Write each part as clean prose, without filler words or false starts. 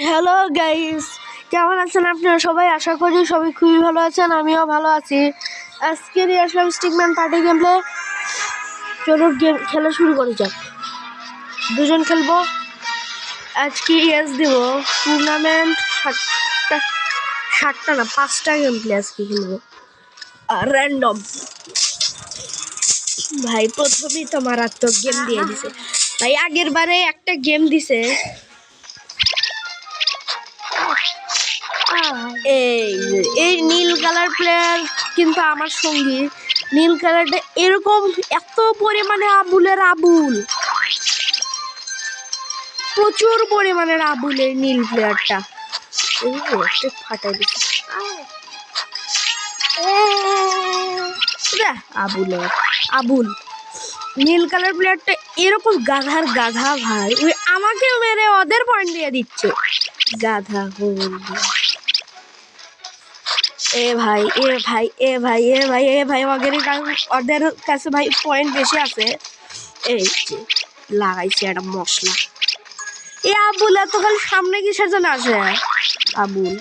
Hello guys, কেমন আছেন আপনারা সবাই? আশা করি সবাই খুবই ভালো আছেন, আমিও ভালো আছি। আজকে নিয়ে আসলাম স্টিকম্যান পার্টি গেম প্লে। চলুন গেম খেলা শুরু করা যাক। দুজন খেলবো আজকে। ইয়েস দিব টুর্নামেন্ট 7টা না 5টা গেম প্লে আজকে খেলবো আর র্যান্ডম। ভাই প্রথমেই তো মারাত্মক গেম দিয়ে দিছে ভাই। আগের বারে একটা গেম দিছে, এই নীল কালার প্লেয়ার কিন্তু আমার সঙ্গী। নীল কালারটা এরকম এত পরিমাণে আবুলের আবুল, প্রচুর পরিমাণের আবুলের নীল প্লেয়ারটা। ফাটাই দিচ্ছে আবুলের আবুল। নীল কালার প্লেয়ারটা এরকম গাধার গাধা ভাই, ওই আমাকে মেরে ওদের পয়েন্ট দিয়ে দিচ্ছে গাধা হল। এ ভাই এ ভাই এ ভাই এ ভাই এ ভাই ওদের কাছে ভাই পয়েন্ট বেশি আছে। এই যে লাগাইছে একটা মশলা। এ আবুল এত খালি সামনে কিসের জন্য আসে আবুল?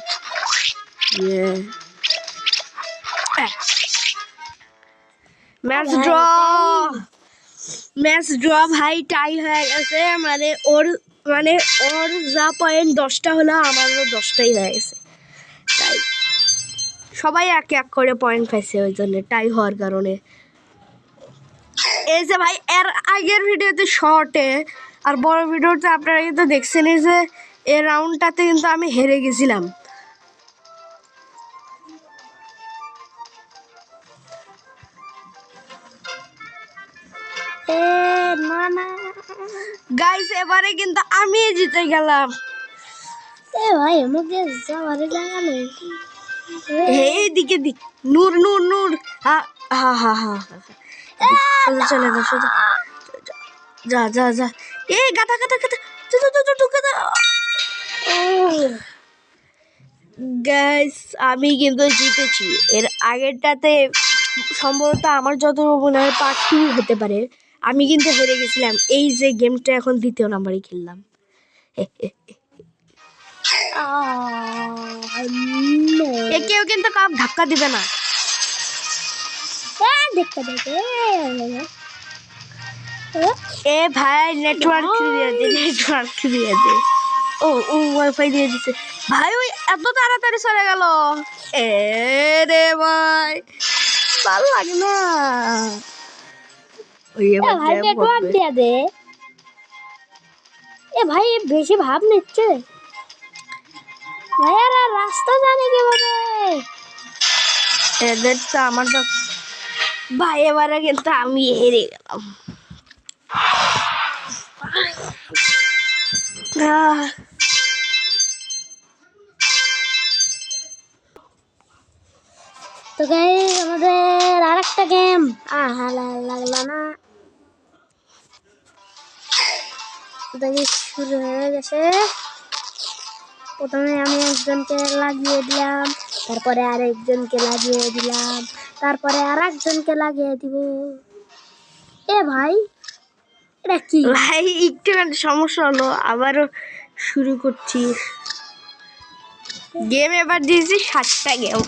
ম্যাচ ড্র ভাই, টাই হয়ে গেছে। মানে ওর যা পয়েন্ট 10টা হলো, আমারও 10টাই হয়ে গেছে। তাই সবাই এক এক করে পয়েন্ট পাইছে, ওই জন্য টাই হওয়ার কারণে। এই যে ভাই এর আগের ভিডিওতে শর্টে আর বড় ভিডিওতে আপনারা কিন্তু দেখছেন যে এই রাউন্ডটাতে কিন্তু আমি হেরে গেছিলাম। গাইস এবারে কিন্তু আমি জিতে গেলাম। ভাই আমাকে যাওয়ার জায়গা নেই। এইদিকে দিক নূর নূর নূর। হা হা হা হা চলে যা সোজা যা যা যা। এই গাদা গাদা গাদা গাদা। গাইস আমি কিন্তু জিতেছি। এর আগেরটাতে সম্ভবত আমার যত মনে হয় পার্ট 2 হতে পারে, আমি কিন্তু হেরে গেছিলাম। এই যে গেমটা এখন 2য় নাম্বারে খেললাম। কেউ কিন্তু কাপ ধাক্কা দিবে না। এ ভাই নেটওয়ার্ক দিয়ে দে। ও ওয়াইফাই দিয়ে দিছে ভাই। ওই এত তাড়াতাড়ি চলে গেল। এ রে ভাই ভালো লাগে না। ভাই নেটওয়ার্ক দিয়ে দে। এ ভাই বেশি ভাব নিচ্ছে ভাই। আর রাস্তা জানে কিভাবে? এদের তো আমার তো ভাই এবারে কিন্তু আমি হেরে গেলাম। তো গাইস আমাদের আরেকটা গেম লাগলো না। দেখি শুরু হয়ে গেছে। প্রথমে আমি একজনকে লাগিয়ে দিলাম, তারপরে আরেকজনকে লাগিয়ে দিলাম, তারপরে আরেকজনকে লাগিয়ে দিব। এ ভাই এটা কি ভাই? একটু সমস্যা হলো, আবারও শুরু করছি গেম। এবার দিয়েছি 7টা গেম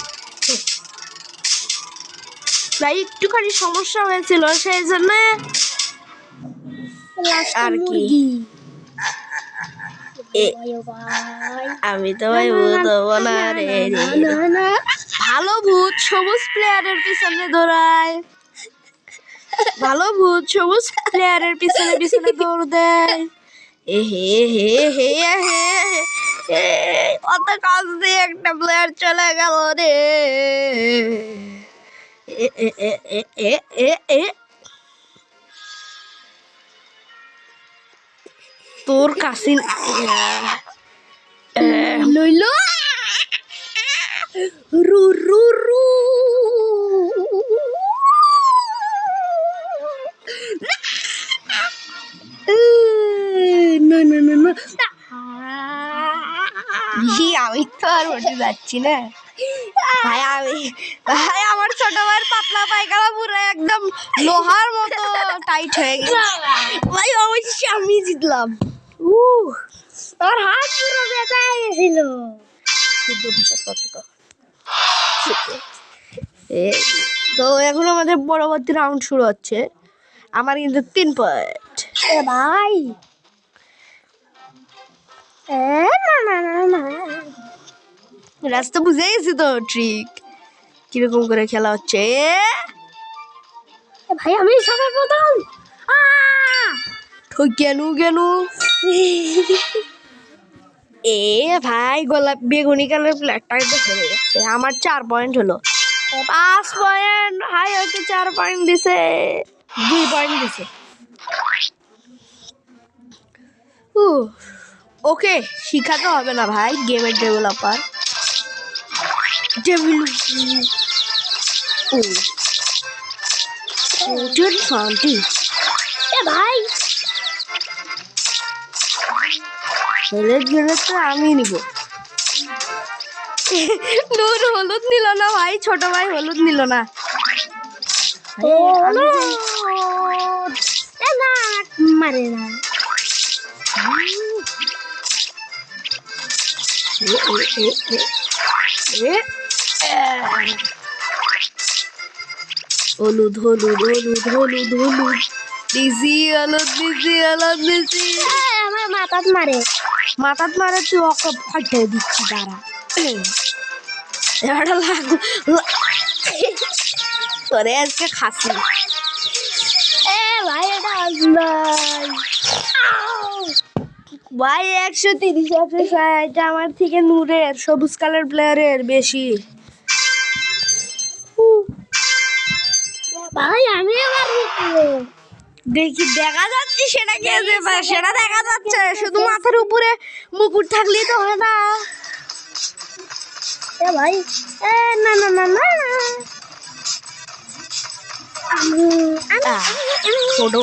ভাই। একটুখানি সমস্যা হয়েছিল, সেই জন্য আর কি। আমি তো ভাই ভূত হবো না রে। ভালো ভূত সবুজ প্লেয়ারের পিছনে দৌড়ায়, ভালো ভূত সবুজ প্লেয়ারের পিছনে পিছনে দৌড় দেয়। এ হে হে হে হে হে, অত কাজ দিয়ে একটা প্লেয়ার চলে গেল রে। এ এ এ এ এ এ এ তোর কাছে লইল রু রু রু। আমি তো আর উঠে যাচ্ছি না ভাই। ভাই আমার ছোট ভাইয়ের পাতলা পায়খানা পুরো একদম লোহার মতো টাইট হয়ে গেছে ভাই। অবশ্যই আমি জিতলাম। তোর হাত পুরো ব্যথা হয়ে গেছিল। শুদ্ধ ভাষার কথা কও। তো এখন আমাদের পরবর্তী রাউন্ড শুরু হচ্ছে। আমার কিন্তু 3 পয়েন্ট। এ ভাই না না না না রাস্তা বুঝে গেছি তো ট্রিক কিরকম করে খেলা হচ্ছে। এ ভাই আমি সবার প্রথম। কেন কেন এ ভাই গোলাপ বেগুনি কালার প্লেয়ারটা তো হেরে গেছে। আমার 4 পয়েন্ট হলো। 5 পয়েন্ট হাই ওকে 4 পয়েন্ট দিছে, 2 পয়েন্ট দিছে। ওকে শিখাতে হবে না ভাই, গেমের ডেভেলপার শান্তি। এ ভাই হেলে গেলে তো আমি নিব। নূর হলুদ নিল না ভাই, ছোট ভাই হলুদ নিল না। আমি এ না মারে না। হলুদ হলুদ হলুদ হলুদ হলুদ দিছি, হলুদ দিছি, হলুদ দিছি। আমার মাথাত মারে। মাথাত মারে তুই ওকে ফাটিয়ে দিচ্ছি দাঁড়া। এবারটা লাগু তোরে আজকে খাসি। এ ভাই এটা আসলাই ভাই 130 160 আমার থেকে নূরের সবুজ কালার প্লেয়ারের বেশি। ভাই আমি এবার দেখি দেখা যাচ্ছে সেটা কে দেবে, সেটা দেখা যাচ্ছে শুধু মাথার উপরে মুকুট থাকলেই তো হয় না। এ ভাই এ না না না না আমি ছোট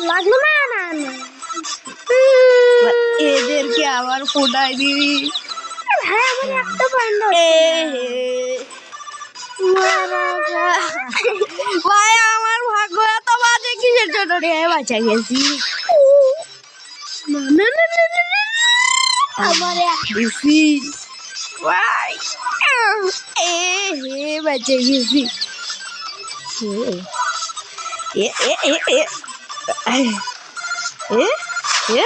লাগলো না না না এদেরকে আবার ফোটাই দিবি। ভাই আমার একটা পয়েন্ট ভাই আমার ভাগ্য এত বাজে কিসের জন্য রে বাঁচা গেছি। আমার দিছি ভাই বাঁচা গেছি। এ এ এ এ এ এ এ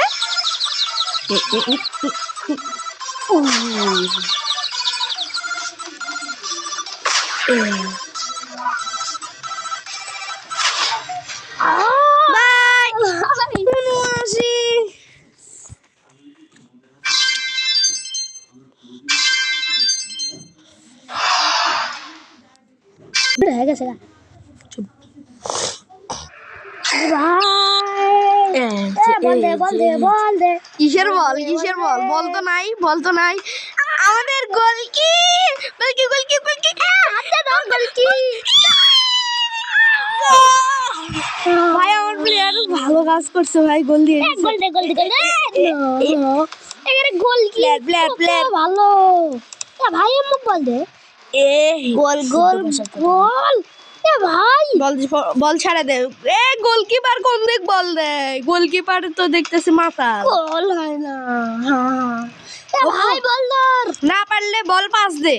হয়ে গেছে বল দে কিসের বল কিসের বল বলতো নাই বলতো নাই। আমাদের গোলকি গোলকি গোলকি গোলকি হাতে দাও গোলকি। ভাই আমার প্লেয়ার ভালো কাজ করছে ভাই, গোল দিয়ে গোল দে গোল দে এখানে গোল কি প্লেয়ার ভালো। এ ভাই মুখ বল দে এ গোল গোল গোল। এ ভাই বল ছাড়া দে। এ গোলকিপার কোন দিক বল দেয়, গোলকিপার তো দেখতেছি মাথা গোল হয় না। এ ভাই বল ধর, না পারলে বল পাস দে।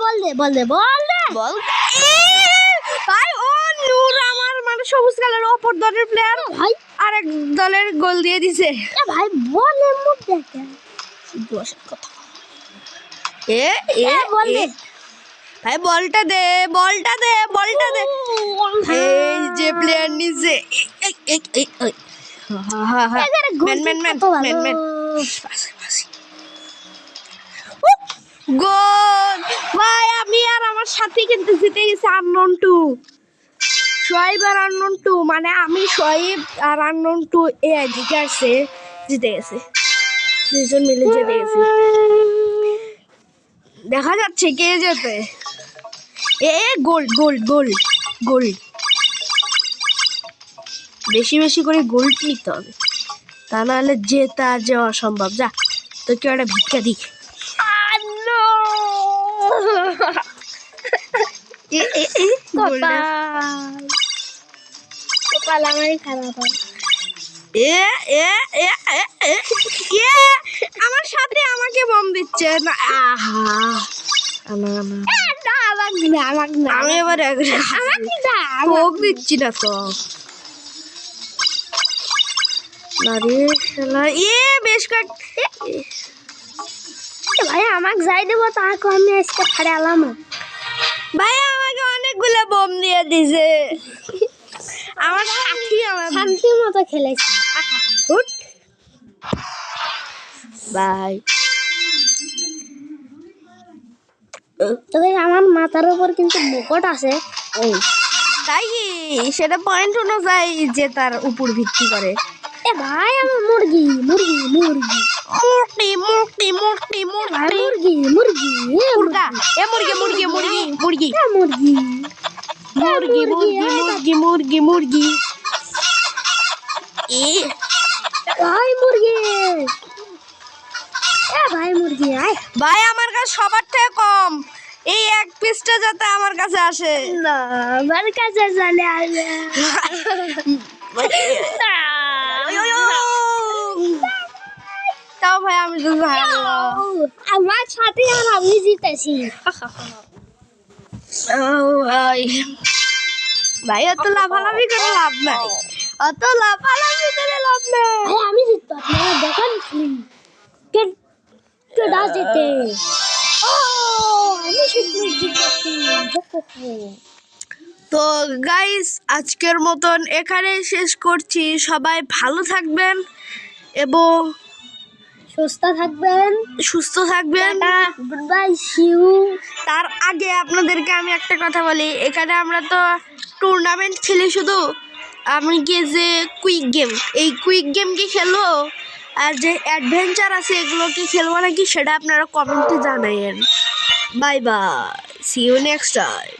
বল দে বল দে বল দে বল ভাই ও নূর আমার মানে সবুজ কালার অপর দলের প্লেয়ার ভাই আরেক দলের গোল দিয়ে দিছে। এ ভাই বলের মুখ দেখে কথা এ এ বল দে ভাই বলটা দে বলটা দে বলটা দে। এই যে প্লেয়ার নিছে গোল ভাই। আমি আর আমার সাথে কিন্তু জিতে গেছি আননোন টু। শোয়েব আর আননোন টু মানে আমি শোয়েব আর আননোন টু এ জিতে জিতে গেছে, দুজন মিলে জিতে গেছে। দেখা যাচ্ছে কে যেতে। A gold gold gold gold বেশি বেশি করে গোল্ড নিতে হবে, তা নাহলে জেতা যাওয়া অসম্ভব। যা তো কেউ একটা ভিক্ষা দিক। কপাল আমারই খারাপ হয়। এ এ এ এ এ এ, আমার সাথে আমাকে বম দিচ্ছে না। আহা না না, না, আমাকে না, আমাকে না, আমি এবার আমাকে না, ভোগ দিচ্ছি না তো। না রে শালা, বেশ কয়েক ভাই আমাকে যাই দেবো তাকে আমি আজকে ফাড়ালাম। ভাই আমাকে অনেকগুলো বোম দিয়ে দিছে। আমার সাথী আমার শান্তি মতো খেলেছি। উঠ। ভাই তবে আমার মাথার উপর কিন্তু মুকুট আছে। তাই কি? সেটা পয়েন্ট অনুযায়ী যে তার উপর ভিত্তি করে। এ ভাই আমার মুরগি মুরগি মুরগি মুরগি মুরগি মুরগি ভাই মুরগি মুরগি মুরগি মুরগা, এ মুরগি মুরগি মুরগি মুরগি এ মুরগি মুরগি মুরগি মুরগি মুরগি। এ ভাই মুরগি এ ভাই মুরগি আয় ভাই আমার কাছে সবার থেকে কম, এই এক পিসটা যাতে আমার কাছে আসে। না আমার কাছে চলে আসবে তাও ভাই আমি তো হারলাম। আমার সাথে আর আমি জিতেছি। ভাই ভাই অত লাফালাফি করে লাভ নাই, অত লাফালাফি করে লাভ নাই। ভাই আমি জিতবো আপনারা দেখেন কে কে ডা জিতে। ও আমি শুধু জিতেছি। তো গাইস আজকের মতন এখানেই শেষ করছি। সবাই ভালো থাকবেন এবং সুস্থ থাকবেন, সুস্থ থাকবেন। Good bye see you. তার আগে আপনাদেরকে আমি একটা কথা বলি, এখানে আমরা তো টুর্নামেন্ট খেলি শুধু, আমি কি যে কুইক গেম, এই কুইক গেম কি খেলবো আর যে অ্যাডভেঞ্চার আছে এগুলো কি খেলবো নাকি সেটা আপনারা কমেন্টে জানাইয়েন। Bye bye, see you next time.